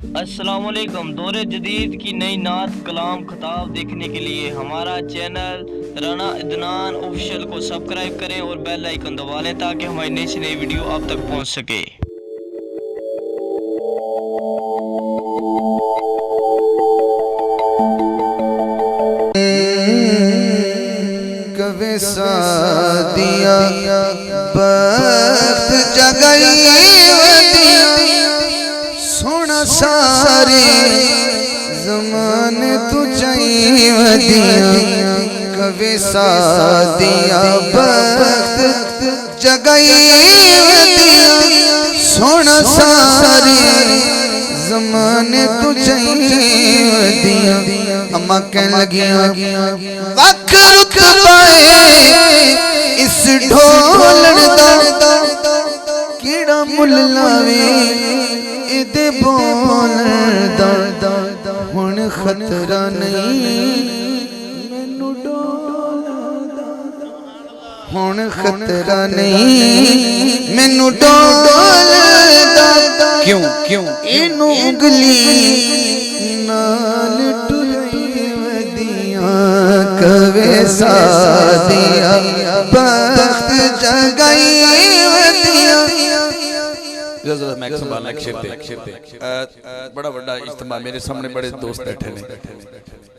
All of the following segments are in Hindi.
अस्सलामुअलैकुम। दौरे जदीद की नई नात कलाम खताब देखने के लिए हमारा चैनल राना अदनान ऑफिशियल को सब्सक्राइब करें और बेल आइकन दबा लें ताकि हमारी नई से नई वीडियो आप तक पहुंच सके। कवे सादिया बख्त जगई सोना सारे जमाने तू चाहिए कवे सादिया बख्त जगई सोना सारे जमाने तू चाहिए। अम्मा कह लगिया वख रुक पाए इस ढोलन दा कीड़ा मुल लावे इदे बोलन दा हुण खतरा नहीं मैनू डोला हुण खतरा नहीं मैनू डोला क्यों क्यों इनू उंगली नाल कवे सादिया बख्त जगाई मैक संभालना एक शेर दे बड़ा बड़ा इज्तिमा मेरे सामने बड़े दोस्त बैठे ने।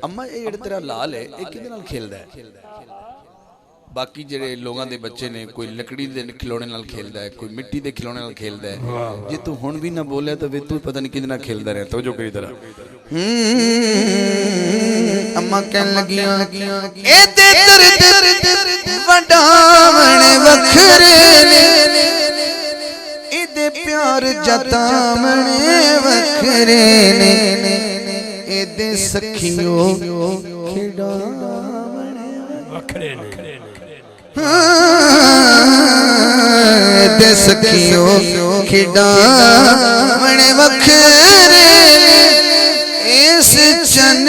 अम्मा ये जेड़ा तेरा लाल है ये किहदे नाल खेलदा है? बाकी जेड़े लोगों के बच्चे ने कोई लकड़ी के खिलौने नाल खेलदा है, कोई मिट्टी के खिलौने नाल खेलदा है। जे तू हुण भी ना बोलिया तो तू पता नहीं किहदे नाल खेलदा रहा। तो जो करी तरह अम्मा कहन लगियां ए ते दर्द वडावण वखरे ने इदे प्यार जतावण वखरे ने इदे सखियो खिडावण वखरे ने इदे सखियो खिडावण वखरे ने इस चन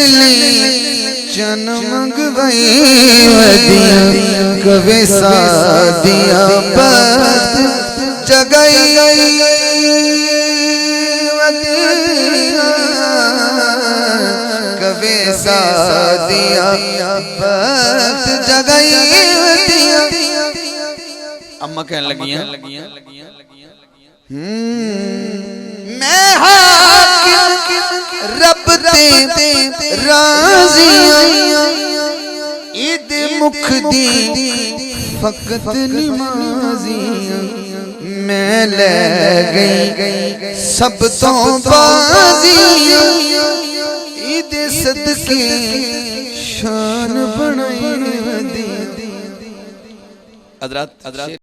चन मंगवाई वदिया कवे सादिया बख्त जगाई वदिया कवे सादिया बख्त जगाई वदिया। अम्मा कहने लगियां मैं रब ते राजी ईद मुख दी फकत नमाजी मैं ले गई सब तो बाजी ईद सदके शान बनाई दी। हज़रात